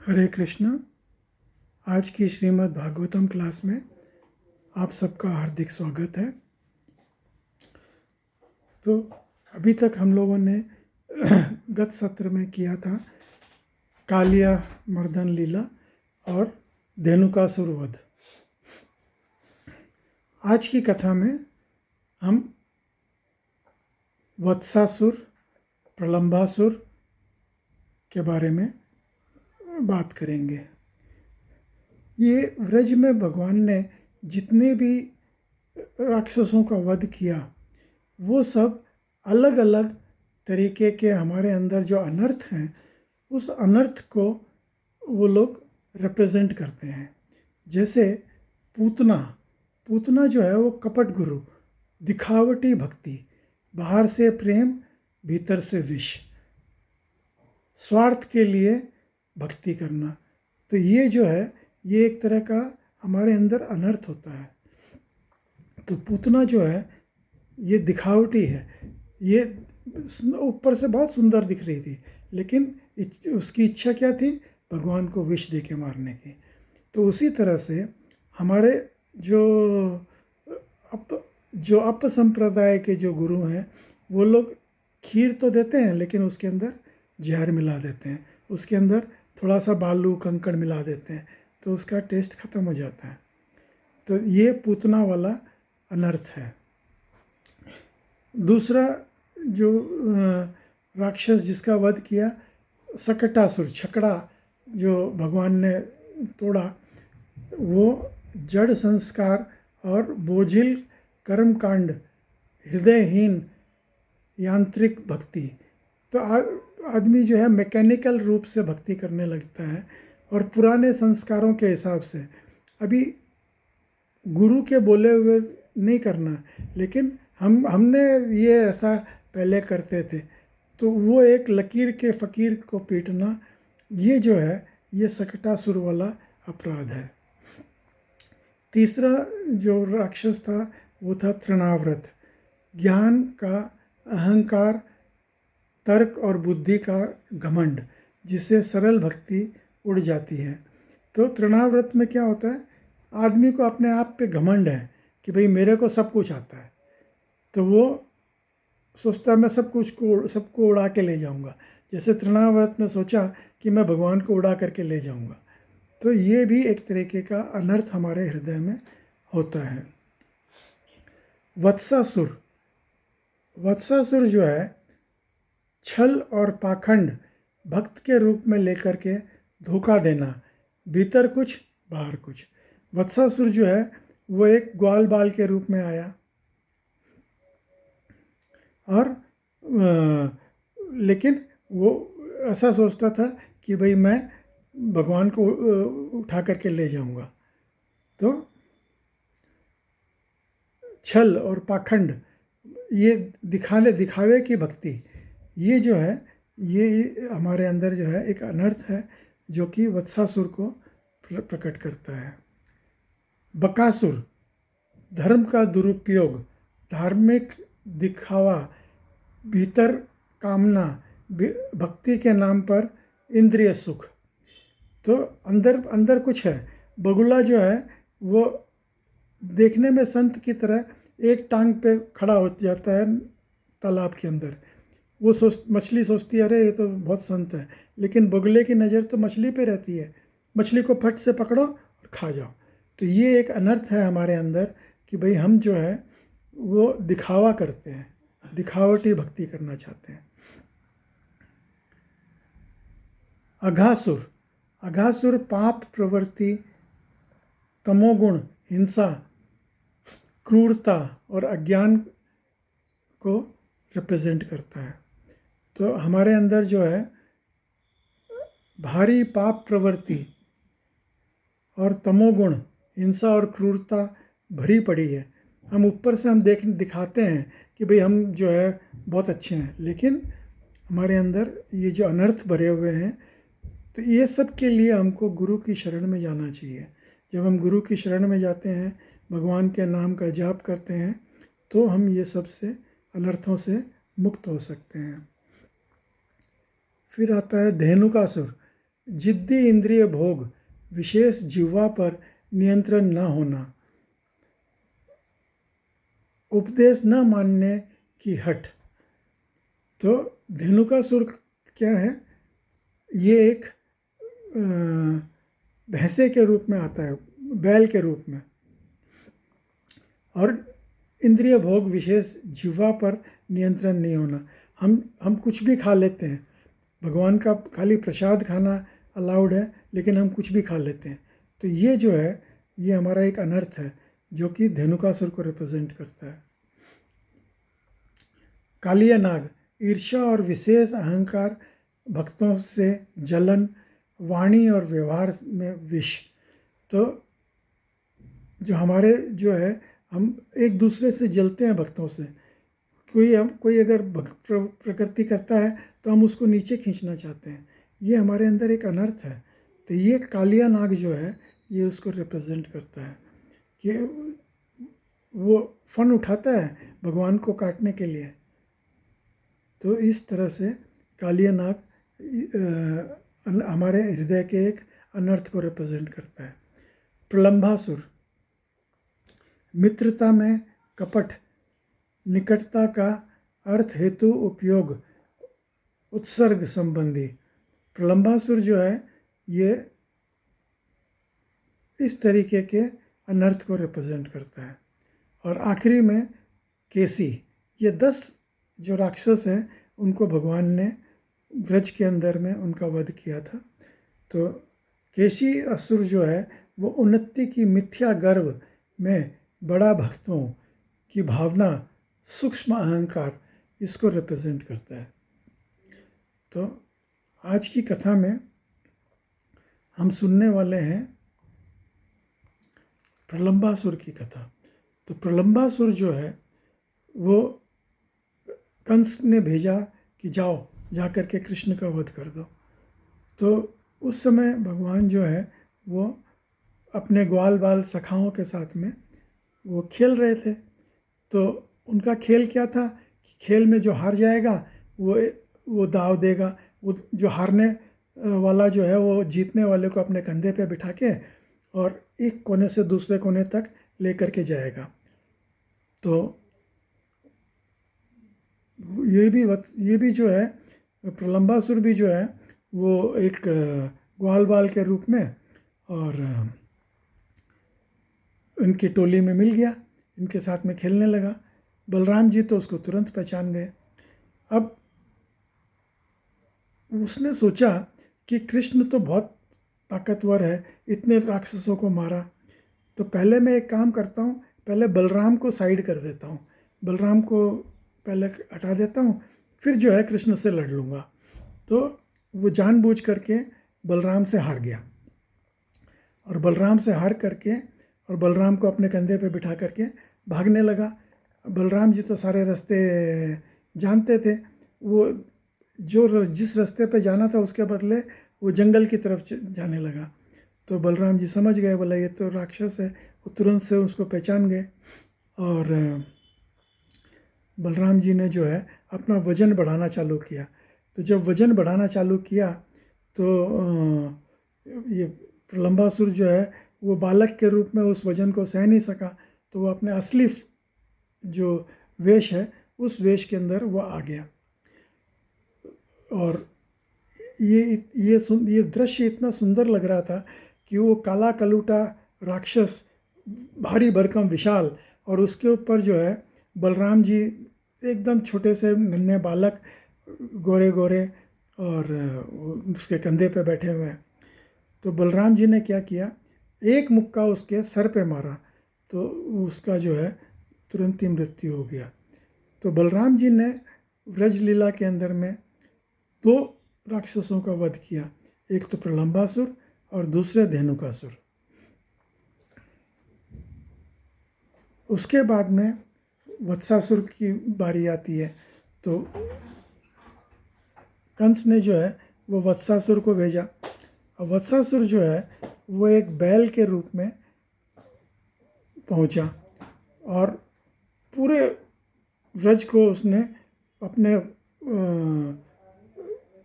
हरे कृष्ण। आज की श्रीमद् भागवतम क्लास में आप सबका हार्दिक स्वागत है। तो अभी तक हम लोगों ने गत सत्र में किया था कालिया मर्दन लीला और धेनुकासुर वध। आज की कथा में हम वत्सासुर, प्रलंबासुर के बारे में बात करेंगे। ये व्रज में भगवान ने जितने भी राक्षसों का वध किया वो सब अलग अलग तरीके के हमारे अंदर जो अनर्थ हैं उस अनर्थ को वो लोग रिप्रेजेंट करते हैं। जैसे पूतना जो है वो कपट गुरु, दिखावटी भक्ति, बाहर से प्रेम भीतर से विष, स्वार्थ के लिए भक्ति करना। तो ये जो है ये एक तरह का हमारे अंदर अनर्थ होता है। तो पूतना जो है ये दिखावटी है। ये ऊपर से बहुत सुंदर दिख रही थी लेकिन उसकी इच्छा क्या थी? भगवान को विष दे के मारने की। तो उसी तरह से हमारे जो अप संप्रदाय के जो गुरु हैं वो लोग खीर तो देते हैं लेकिन उसके अंदर जहर मिला देते हैं, उसके अंदर थोड़ा सा बालू कंकड़ मिला देते हैं तो उसका टेस्ट ख़त्म हो जाता है। तो ये पूतना वाला अनर्थ है। दूसरा जो राक्षस जिसका वध किया, सकटासुर, छकड़ा जो भगवान ने तोड़ा, वो जड़ संस्कार और बोझिल कर्मकांड, हृदयहीन यांत्रिक भक्ति। तो आदमी जो है मैकेनिकल रूप से भक्ति करने लगता है और पुराने संस्कारों के हिसाब से। अभी गुरु के बोले हुए नहीं करना, लेकिन हमने ये ऐसा पहले करते थे, तो वो एक लकीर के फ़कीर को पीटना, ये जो है ये सकटासुर वाला अपराध है। तीसरा जो राक्षस था वो था तृणाव्रत, ज्ञान का अहंकार, तर्क और बुद्धि का घमंड, जिससे सरल भक्ति उड़ जाती है। तो तृणाव्रत में क्या होता है? आदमी को अपने आप पे घमंड है कि भाई मेरे को सब कुछ आता है, तो वो सोचता है मैं सबको उड़ा के ले जाऊंगा। जैसे तृणाव्रत ने सोचा कि मैं भगवान को उड़ा करके ले जाऊंगा। तो ये भी एक तरीके का अनर्थ हमारे हृदय में होता है। वत्सासुर जो है छल और पाखंड भक्त के रूप में लेकर के धोखा देना, भीतर कुछ बाहर कुछ। वत्सासुर जो है वो एक ग्वाल बाल के रूप में आया और लेकिन वो ऐसा सोचता था कि भाई मैं भगवान को उठा करके ले जाऊंगा। तो छल और पाखंड, ये दिखावे की भक्ति, ये जो है ये हमारे अंदर जो है एक अनर्थ है जो कि वत्सासुर को प्रकट करता है। बकासुर, धर्म का दुरुपयोग, धार्मिक दिखावा, भीतर कामना, भक्ति के नाम पर इंद्रिय सुख। तो अंदर कुछ है। बगुला जो है वो देखने में संत की तरह एक टांग पे खड़ा हो जाता है तालाब के अंदर। वो मछली सोचती है अरे ये तो बहुत संत है, लेकिन बगुले की नज़र तो मछली पे रहती है, मछली को फट से पकड़ो और खा जाओ। तो ये एक अनर्थ है हमारे अंदर कि भाई हम जो है वो दिखावा करते हैं, दिखावटी भक्ति करना चाहते हैं। अघासुर पाप प्रवृत्ति, तमोगुण, हिंसा, क्रूरता और अज्ञान को रिप्रेजेंट करता है। तो हमारे अंदर जो है भारी पाप प्रवृत्ति और तमोगुण, हिंसा और क्रूरता भरी पड़ी है। हम ऊपर से दिखाते हैं कि भाई हम जो है बहुत अच्छे हैं, लेकिन हमारे अंदर ये जो अनर्थ भरे हुए हैं। तो ये सब के लिए हमको गुरु की शरण में जाना चाहिए। जब हम गुरु की शरण में जाते हैं, भगवान के नाम का जाप करते हैं, तो हम ये सब से अनर्थों से मुक्त हो सकते हैं। फिर आता है धेनुकासुर। जिद्दी इंद्रिय भोग, विशेष जिह्वा पर नियंत्रण न होना, उपदेश न मानने की हठ। तो धेनुकासुर क्या है? ये एक भैंसे के रूप में आता है, बैल के रूप में, और इंद्रिय भोग, विशेष जिह्वा पर नियंत्रण नहीं होना। हम कुछ भी खा लेते हैं, भगवान का खाली प्रसाद खाना अलाउड है, लेकिन हम कुछ भी खा लेते हैं। तो ये जो है, ये हमारा एक अनर्थ है जो कि धेनुकासुर को रिप्रेजेंट करता है। कालिया नाग, ईर्ष्या और विशेष अहंकार, भक्तों से जलन, वाणी और व्यवहार में विष। तो जो हमारे जो है, हम एक दूसरे से जलते हैं भक्तों से। कोई अगर प्रकृति करता है तो हम उसको नीचे खींचना चाहते हैं। ये हमारे अंदर एक अनर्थ है। तो ये कालिया नाग जो है, ये उसको रिप्रेजेंट करता है कि वो फन उठाता है भगवान को काटने के लिए। तो इस तरह से कालिया नाग हमारे हृदय के एक अनर्थ को रिप्रेजेंट करता है। प्रलंबासुर, मित्रता में कपट, निकटता का अर्थ हेतु उपयोग, उत्सर्ग संबंधी। प्रलंबासुर जो है, ये इस तरीके के अनर्थ को रिप्रेजेंट करता है। और आखिरी में केसी, ये 10 जो राक्षस हैं, उनको भगवान ने ब्रज के अंदर में उनका वध किया था। तो केशी असुर जो है, वो उन्नति की मिथ्या गर्व में बड़ा भक्तों की भावना, सूक्ष्म अहंकार, इसको रिप्रेजेंट करता है। तो आज की कथा में हम सुनने वाले हैं प्रलंबासुर की कथा। तो प्रलंबासुर जो है, वो कंस ने भेजा कि जाओ, जा कर के कृष्ण का वध कर दो। तो उस समय भगवान जो है, वो अपने ग्वाल बाल सखाओं के साथ में वो खेल रहे थे। तो उनका खेल क्या था कि खेल में जो हार जाएगा वो दाव देगा। वो जो हारने वाला जो है, वो जीतने वाले को अपने कंधे पे बिठा के और एक कोने से दूसरे कोने तक ले कर के जाएगा। तो ये भी जो है, प्रलंबासुर भी जो है, वो एक ग्वाल बाल के रूप में और इनकी टोली में मिल गया, इनके साथ में खेलने लगा। बलराम जी तो उसको तुरंत पहचान गए। अब उसने सोचा कि कृष्ण तो बहुत ताकतवर है, इतने राक्षसों को मारा, तो पहले मैं एक काम करता हूँ, पहले बलराम को साइड कर देता हूँ, बलराम को पहले हटा देता हूँ, फिर जो है कृष्ण से लड़ लूँगा। तो वो जानबूझ करके बलराम से हार गया, और बलराम से हार करके और बलराम को अपने कंधे पे बिठा करके भागने लगा। बलराम जी तो सारे रास्ते जानते थे, वो जिस रास्ते पे जाना था उसके बदले वो जंगल की तरफ जाने लगा। तो बलराम जी समझ गए, बोला ये तो राक्षस है। वो तुरंत से उसको पहचान गए, और बलराम जी ने जो है अपना वज़न बढ़ाना चालू किया। तो जब वज़न बढ़ाना चालू किया तो ये प्रलंबासुर जो है, वो बालक के रूप में उस वज़न को सह नहीं सका, तो वो अपने असली जो वेश है, उस वेश के अंदर वो आ गया। और ये दृश्य इतना सुंदर लग रहा था कि वो काला कलूटा राक्षस, भारी भरकम विशाल, और उसके ऊपर जो है बलराम जी एकदम छोटे से नन्हे बालक, गोरे गोरे, और उसके कंधे पे बैठे हुए हैं। तो बलराम जी ने क्या किया, एक मुक्का उसके सर पे मारा, तो उसका जो है तुरंत ही मृत्यु हो गया। तो बलराम जी ने व्रज लीला के अंदर में 2 राक्षसों का वध किया, एक तो प्रलंबासुर और दूसरे धेनुकासुर। उसके बाद में वत्सासुर की बारी आती है। तो कंस ने जो है वो वत्सासुर को भेजा, और वत्सासुर जो है वो एक बैल के रूप में पहुंचा, और पूरे व्रज को उसने अपने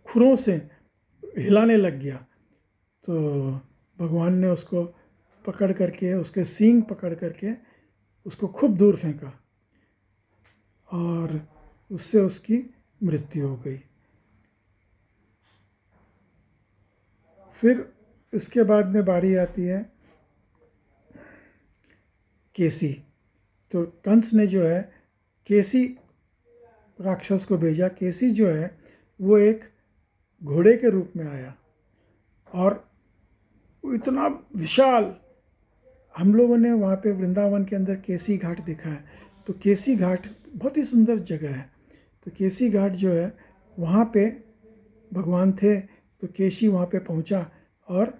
खुरों से हिलाने लग गया। तो भगवान ने उसको पकड़ करके, उसके सींग पकड़ करके उसको खूब दूर फेंका और उससे उसकी मृत्यु हो गई। फिर इसके बाद में बारी आती है केसी। तो कंस ने जो है केसी राक्षस को भेजा। केसी जो है वो एक घोड़े के रूप में आया और वो इतना विशाल, हम लोगों ने वहाँ पे वृंदावन के अंदर केसी घाट देखा है। तो केसी घाट बहुत ही सुंदर जगह है। तो केसी घाट जो है वहाँ पे भगवान थे। तो केसी वहाँ पे पहुँचा और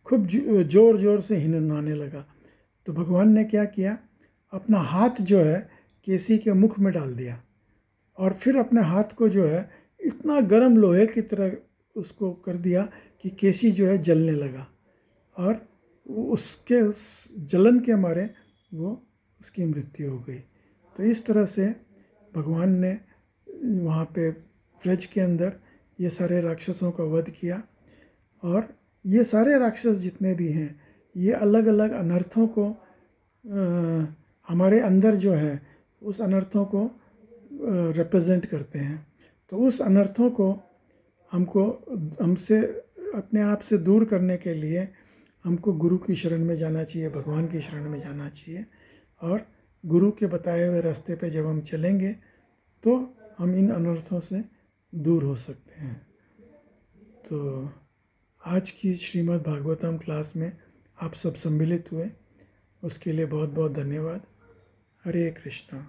खूब जोर जोर से हिननाने लगा। तो भगवान ने क्या किया, अपना हाथ जो है केसी के मुख में डाल दिया और फिर अपने हाथ को जो है इतना गर्म लोहे की तरह उसको कर दिया कि केसी जो है जलने लगा और उसके जलन के मारे वो उसकी मृत्यु हो गई। तो इस तरह से भगवान ने वहाँ पे ब्रज के अंदर ये सारे राक्षसों का वध किया और ये सारे राक्षस जितने भी हैं ये अलग अलग अनर्थों को हमारे अंदर जो है उस अनर्थों को रिप्रेजेंट करते हैं। तो उस अनर्थों को हमसे अपने आप से दूर करने के लिए हमको गुरु की शरण में जाना चाहिए, भगवान की शरण में जाना चाहिए और गुरु के बताए हुए रास्ते पे जब हम चलेंगे तो हम इन अनर्थों से दूर हो सकते हैं। तो आज की श्रीमद् भागवतम क्लास में आप सब सम्मिलित हुए, उसके लिए बहुत बहुत धन्यवाद। हरे कृष्णा।